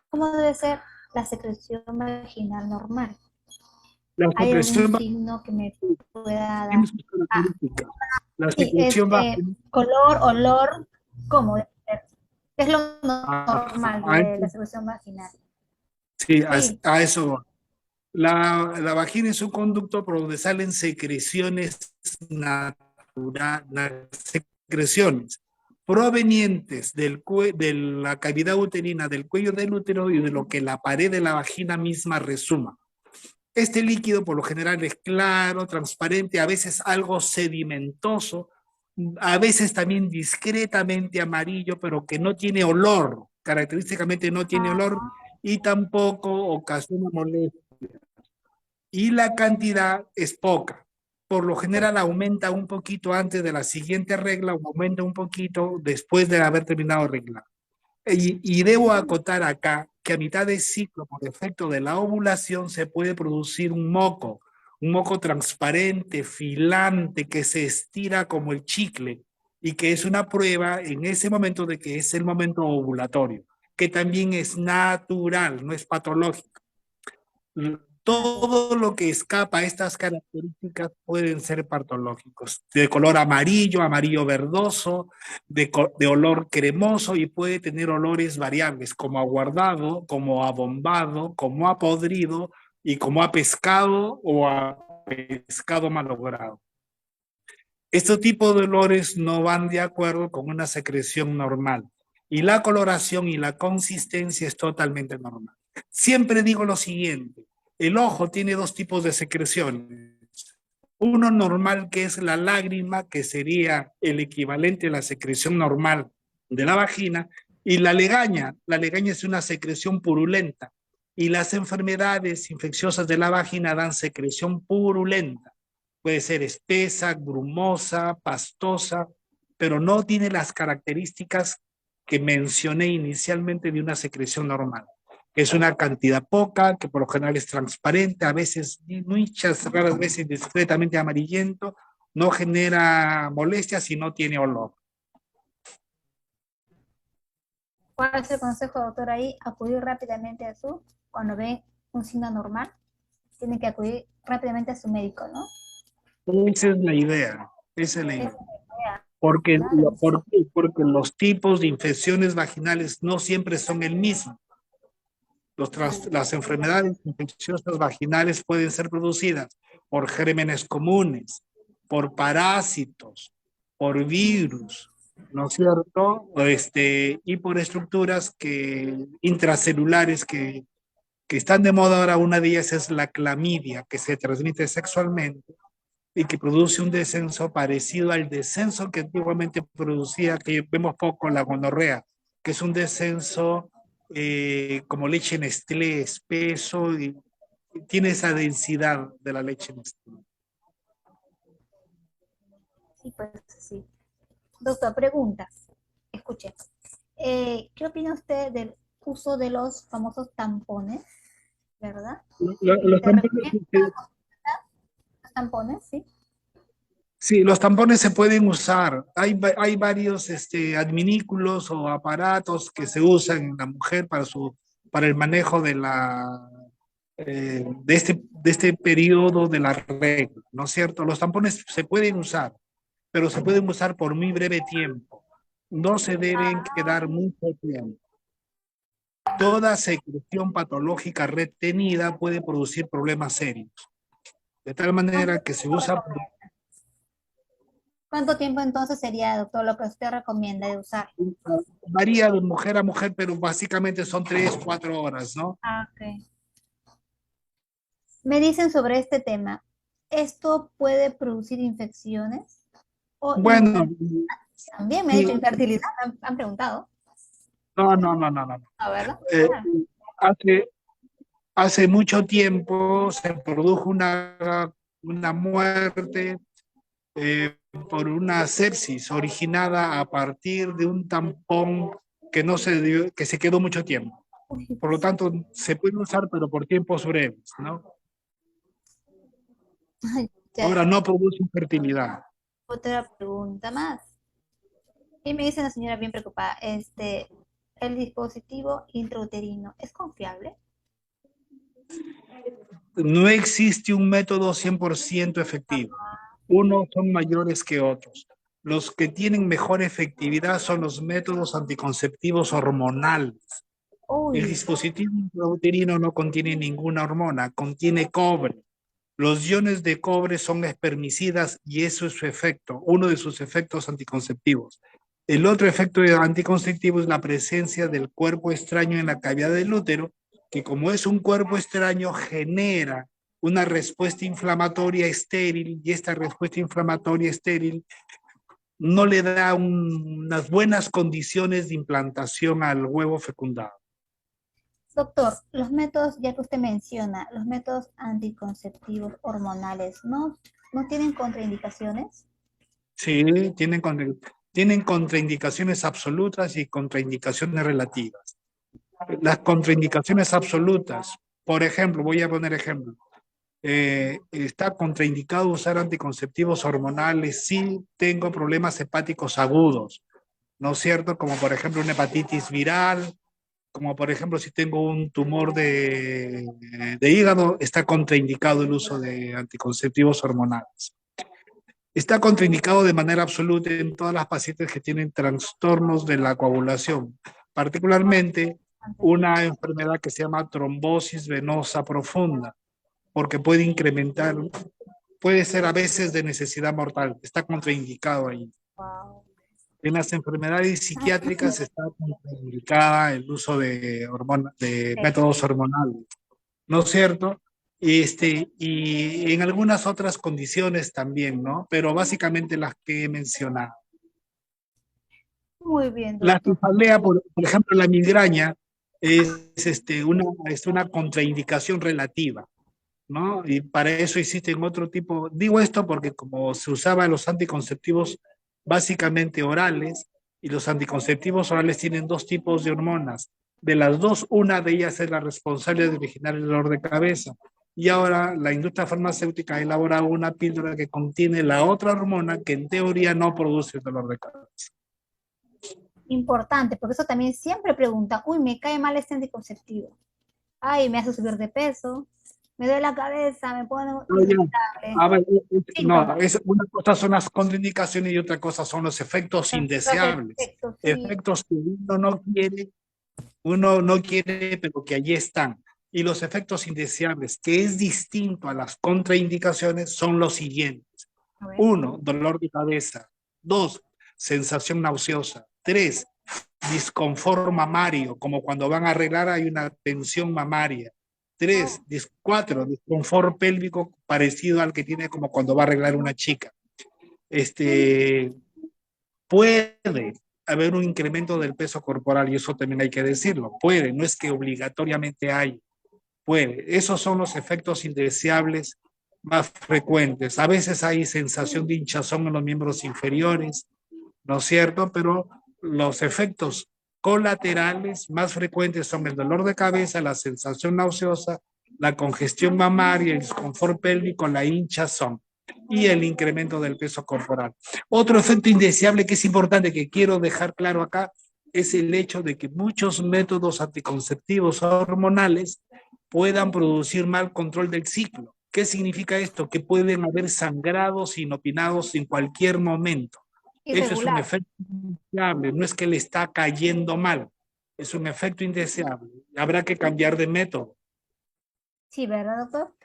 cómo debe ser la secreción vaginal normal? La ¿Hay algún secreción signo que me pueda dar? tiene sus Ah, características. La sí, secreción va color, olor, ¿cómo debe ser? ¿Qué es lo normal a, de la secreción vaginal? sí, Sí. a eso va. La vagina es un conducto por donde salen secreciones naturales, secreciones provenientes de la cavidad uterina, del cuello del útero y de lo que la pared de la vagina misma resuma. Este líquido por lo general es claro, transparente, a veces algo sedimentoso, a veces también discretamente amarillo, pero que no tiene olor, característicamente no tiene olor y tampoco ocasiona molestia. Y la cantidad es poca. Por lo general aumenta un poquito antes de la siguiente regla o aumenta un poquito después de haber terminado regla. Y debo acotar acá que a mitad de ciclo, por efecto de la ovulación, se puede producir un moco transparente, filante, que se estira como el chicle y que es una prueba en ese momento de que es el momento ovulatorio, que también es natural, no es patológico. Todo lo que escapa a estas características pueden ser patológicos, de color amarillo, amarillo verdoso, de olor cremoso y puede tener olores variables, como aguardado, como abombado, como a podrido y como a pescado o a pescado malogrado. Estos tipos de olores no van de acuerdo con una secreción normal y la coloración y la consistencia es totalmente normal. Siempre digo lo siguiente, el ojo tiene dos tipos de secreciones. Uno normal que es la lágrima, que sería el equivalente a la secreción normal de la vagina, y la legaña. La legaña es una secreción purulenta y las enfermedades infecciosas de la vagina dan secreción purulenta. Puede ser espesa, grumosa, pastosa, pero no tiene las características que mencioné inicialmente de una secreción normal. Es una cantidad poca, que por lo general es transparente, a veces muchas raras veces discretamente amarillento, no genera molestias y no tiene olor. ¿Cuál es el consejo, doctor? Ahí, acudir rápidamente a cuando ve un signo normal, tiene que acudir rápidamente a su médico, ¿no? Esa es la idea, esa es la idea. Porque, Porque, claro, ¿por qué? Porque los tipos de infecciones vaginales no siempre son el mismo. Las enfermedades infecciosas vaginales pueden ser producidas por gérmenes comunes, por parásitos, por virus, ¿no es cierto? Y por estructuras intracelulares que están de moda ahora. Una de ellas es la clamidia, que se transmite sexualmente y que produce un descenso parecido al descenso que antiguamente producía, que vemos poco, la gonorrea, que es un descenso como leche Nestlé, espeso, y tiene esa densidad de la leche Nestlé. sí, pues sí. Doctor, pregunta. Escuche. ¿Qué opina usted del uso de los famosos tampones? ¿Verdad? Los ¿Se tampones, recomienda los tampones? Sí. sí, los tampones se pueden usar. Hay varios adminículos o aparatos que se usan en la mujer para el manejo de de este periodo de la regla, ¿no es cierto? Los tampones se pueden usar, pero se pueden usar por muy breve tiempo. No se deben quedar mucho tiempo. Toda secreción patológica retenida puede producir problemas serios. De tal manera que se usa. ¿Cuánto tiempo entonces sería, doctor, lo que usted recomienda de usar? Varía de mujer a mujer, pero básicamente son 3, 4 horas, ¿no? Ah, ok. Me dicen sobre este tema, ¿esto puede producir infecciones o Bueno, infertilidad? También me ha dicho sí, infertilidad, han preguntado. no, no, no, no, no. ¿A verdad? Eh, Ah, hace, hace mucho tiempo se produjo una muerte por una sepsis originada a partir de un tampón que no se dio, que se quedó mucho tiempo. uy, Por lo tanto, se puede usar, pero por tiempos breves, ¿no? ya, Ahora no produce fertilidad. otra pregunta más. Y me dice la señora bien preocupada, ¿el dispositivo intrauterino es confiable? No existe un método 100% efectivo. Unos son mayores que otros. Los que tienen mejor efectividad son los métodos anticonceptivos hormonales. El Uy, dispositivo intrauterino no contiene ninguna hormona, contiene cobre. Los iones de cobre son espermicidas y eso es su efecto, uno de sus efectos anticonceptivos. El otro efecto anticonceptivo es la presencia del cuerpo extraño en la cavidad del útero, que como es un cuerpo extraño genera una respuesta inflamatoria estéril y esta respuesta inflamatoria estéril no le da unas buenas condiciones de implantación al huevo fecundado. doctor, los métodos, ya que usted menciona, los métodos anticonceptivos hormonales, ¿no tienen contraindicaciones? Sí, tienen contraindicaciones absolutas y contraindicaciones relativas. Las contraindicaciones absolutas, por ejemplo, voy a poner ejemplo, está contraindicado usar anticonceptivos hormonales si tengo problemas hepáticos agudos, ¿no es cierto? Como por ejemplo una hepatitis viral, como por ejemplo si tengo un tumor de hígado, está contraindicado el uso de anticonceptivos hormonales. Está contraindicado de manera absoluta en todas las pacientes que tienen trastornos de la coagulación, particularmente una enfermedad que se llama trombosis venosa profunda, porque puede incrementar, puede ser a veces de necesidad mortal, está contraindicado ahí. Wow. En las enfermedades psiquiátricas está contraindicada el uso de métodos hormonales, ¿no es cierto? Y en algunas otras condiciones también, ¿no? Pero básicamente las que he mencionado. Muy bien, La doctor. cefalea, por ejemplo, la migraña es una contraindicación relativa, ¿no? Y para eso existen otro tipo, digo esto porque como se usaban los anticonceptivos básicamente orales, y los anticonceptivos orales tienen dos tipos de hormonas. De las dos, una de ellas es la responsable de originar el dolor de cabeza. Y ahora la industria farmacéutica ha elaborado una píldora que contiene la otra hormona que en teoría no produce el dolor de cabeza. Importante, porque eso también siempre pregunta, uy, me cae mal este anticonceptivo. Ay, me hace subir de peso, me duele la cabeza, me pone No, ya. irritable. A ver, no, Síntomas, una cosa son las contraindicaciones y otra cosa son los efectos los indeseables. efectos, sí. Efectos que uno no quiere, pero que allí están. Y los efectos indeseables, que es distinto a las contraindicaciones, son los siguientes. A ver. 1, dolor de cabeza. 2, sensación nauseosa. 3, disconfort mamario, como cuando van a arreglar hay una tensión mamaria. 3, 4, disconfort pélvico parecido al que tiene como cuando va a arreglar una chica. Puede haber un incremento del peso corporal y eso también hay que decirlo. Puede, no es que obligatoriamente hay. Puede. Esos son los efectos indeseables más frecuentes. A veces hay sensación de hinchazón en los miembros inferiores, ¿no es cierto? Pero los efectos colaterales más frecuentes son el dolor de cabeza, la sensación nauseosa, la congestión mamaria, el disconfort pélvico, la hinchazón y el incremento del peso corporal. Otro efecto indeseable que es importante que quiero dejar claro acá es el hecho de que muchos métodos anticonceptivos hormonales puedan producir mal control del ciclo. ¿Qué significa esto? Que pueden haber sangrados inopinados en cualquier momento. Eso es un Irregular. efecto indeseable, no es que le está cayendo mal, es un efecto indeseable. Habrá que cambiar de método. Sí, ¿verdad, doctor?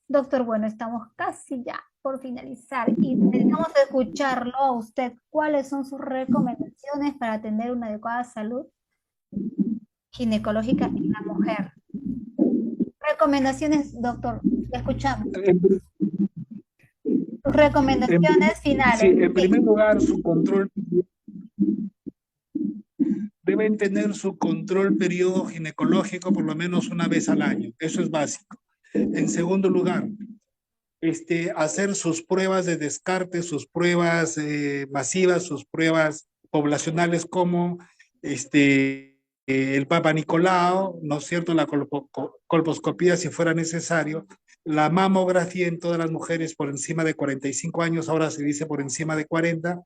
Doctor, bueno, estamos casi ya por finalizar y necesitamos escucharlo a usted. ¿Cuáles son sus recomendaciones para tener una adecuada salud ginecológica en la mujer? Recomendaciones, doctor, le escuchamos. En, Sus en recomendaciones sí, finales. en Sí. primer lugar, deben tener su control periodo ginecológico por lo menos una vez al año. Eso es básico. En segundo lugar, hacer sus pruebas de descarte, sus pruebas masivas, sus pruebas poblacionales como el Papa Nicolau, ¿no es cierto? La colposcopía si fuera necesario, la mamografía en todas las mujeres por encima de 45 años, ahora se dice por encima de 40,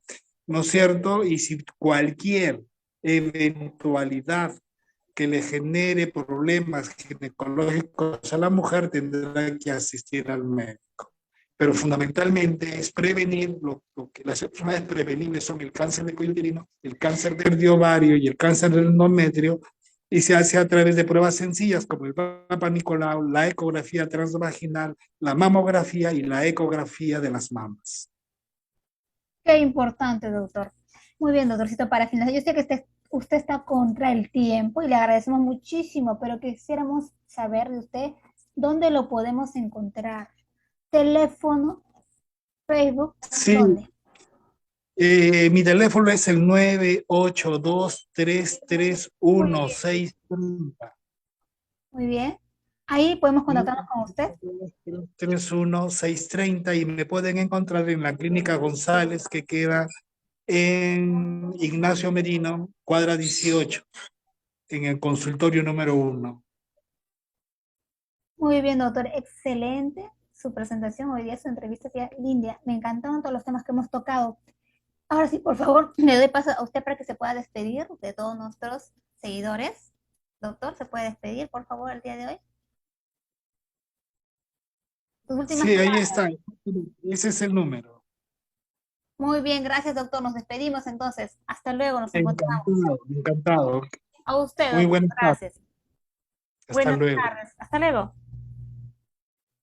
¿no es cierto? Y si cualquier eventualidad que le genere problemas ginecológicos a la mujer tendrá que asistir al médico. Pero fundamentalmente es prevenir lo que las enfermedades prevenibles son el cáncer de cuello uterino, el cáncer de ovario y el cáncer del endometrio, y se hace a través de pruebas sencillas como el Papa Nicolau, la ecografía transvaginal, la mamografía y la ecografía de las mamas. Qué importante, doctor. Muy bien, doctorcito, para finalizar, yo sé que usted está contra el tiempo y le agradecemos muchísimo, pero quisiéramos saber de usted dónde lo podemos encontrar. Teléfono, Facebook, Sí, ¿dónde? mi teléfono es el 982331630. Muy bien, muy bien. Ahí podemos contactarnos con usted. 982331630 y me pueden encontrar en la Clínica González que queda en Ignacio Merino, cuadra 18, en el consultorio número 1. Muy bien, doctor. Excelente su presentación hoy día, su entrevista, tía Lindia. Me encantaron todos los temas que hemos tocado. Ahora sí, por favor, le doy paso a usted para que se pueda despedir de todos nuestros seguidores. Doctor, ¿se puede despedir, por favor, el día de hoy? Sus últimas Sí, ahí palabras. está. Ese es el número. Muy bien, gracias, doctor. Nos despedimos entonces. Hasta luego, nos encontramos. Encantado, encantado. A usted, Muy doctor. buenas tardes. Gracias. Hasta Buenas luego. tardes. Hasta luego.